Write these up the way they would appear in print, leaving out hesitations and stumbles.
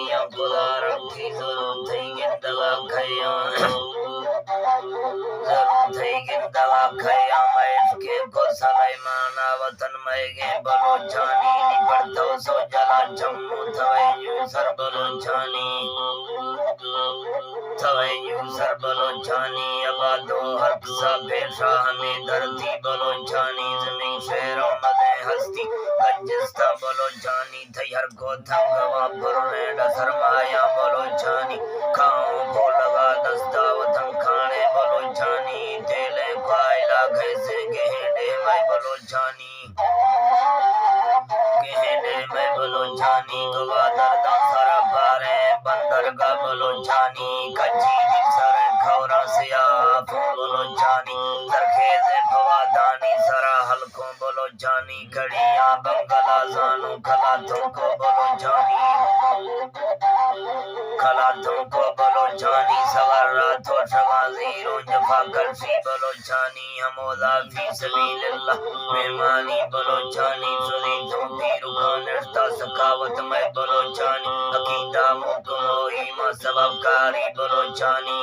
یا خدا رکھی ضرور تھی کہ دوا کھیا ضرور تھی کہ دوا کھیا میں کے کو سلیمان وطن میں گے بلوچانی پڑھتو سو جلا چمو تھوے یوسر بلوچانی سر بلوچانی آبادو ہر قصہ پیشہ ہمیں دھرتی بلوچانی زمین شہر مدے ہستی گنجستہ بلوچانی تھی ہر کو تھنگوا پرنے سرمایہ بلوچانی کھاؤں کو لگا دستا وطن کھانے بلوچانی تیلے قائلہ گھیسے گہنے میں بلوچانی گہنے میں بلوچانی گوادر دا سارا بارے بندرگاہ بلوچانی کچی دی سر کھورا سیاف بلوچانی ترخیز فوادانی سرا حلقوں بلوچانی کڑیاں بنگلہ زانو کھلاتوں کو بلوچانی کھلاتوں کو بلوچانی سوار راتو شوازیروں جفا کرشی بلوچانی ہمودا فی سبیل اللہ مہمانی بلوچانی سنی دھوتی رکان اشتا سکاوت میں بلوچانی عقیدہ مکمو ایمہ سببکاری بلوچانی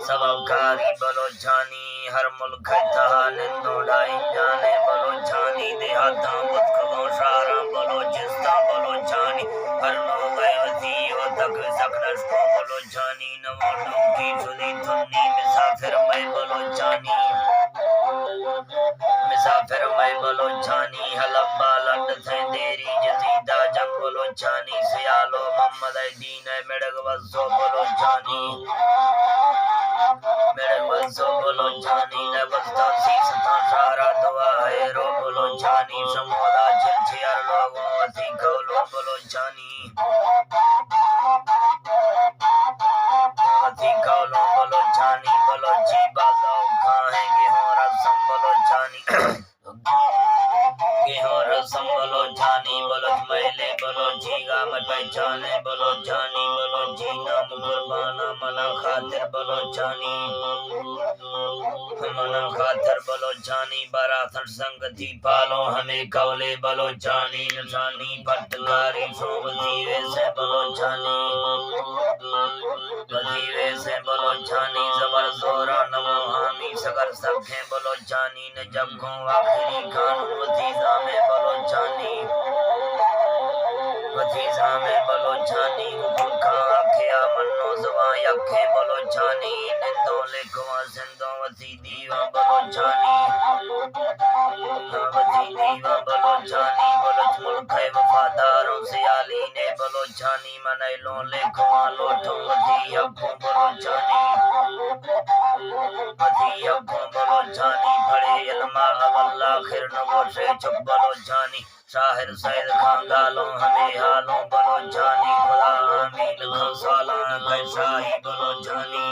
سببکاری بلوچانی ہر ملک تہانندوں ڈائی جانے بلوچانی دیہاتاں متکبوں شارہ بلوچستان بلوچانی ہر لوگ وزی و تک سکنش کو بلوچانی نوانوں کی سنی دھنی مسافر میں بلوچانی مسافر میں بلوچانی حلبہ لڈ تھیں دیری جزیدہ جنگ بلوچانی سیالو محمد دین مڑگ وزو بلوچانی مڑگ وزو بلوچانی نبستان سیستان شارہ دعا ہے رو بلوچانی شمودا چلچیار لوگوں وزی کولو بلوچانی وزی کولو بلوچانی بلوچی بازاؤ کھائیں گے ہوں رسم بلوچانی گہوں رسم بلوچانی بلوچ مہلے بلوچی گام پہچانے بلوچانی بلوچی نام قربانہ منا خاطر بلوچانی منا خاطر بلوچانی براتھر سنگتی پالو ہمیں کولے بلوچانی نشانی پٹکاری سو وزیرے سے بلوچانی وزیرے سے بلوچانی زبر زورا نمو حامی سگر سکھیں بلوچانی نجب گھوں آخری خانو وزیزہ میں بلوچانی وزیزہ میں بلوچانی ملکہ آکھیا منو زوان یکھیں بلوچانی نندوں لکھواں زندوں وزی دیواں بلوچانی وزی دیواں بلوچانی بلوچ ملکہ وفاداروں سیالی نے بلوچانی منیلوں لکھواں لوٹوں وزی یکھوں بلوچانی وزی یکھوں بلوچانی بڑے علماء واللہ آخر نگوشے چپ بلوچانی شاہر سید خان گالوں ہمیں حالوں بلوچانی خدا آمین خان سالاں کہ شاہی بلوچانی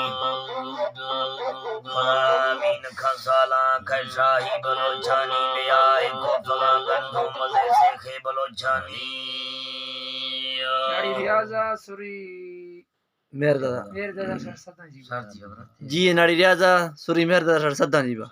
خدا آمین خان سالاں کہ شاہی بلوچانی بیائے کو فلاں گندوں مزے سے خے بلوچانی ناڑی ریاضہ سوری مہر دادا میردادا سر سدھا جی جی ناڑی ریاضہ سوری مہر دادا سر سدھا جی با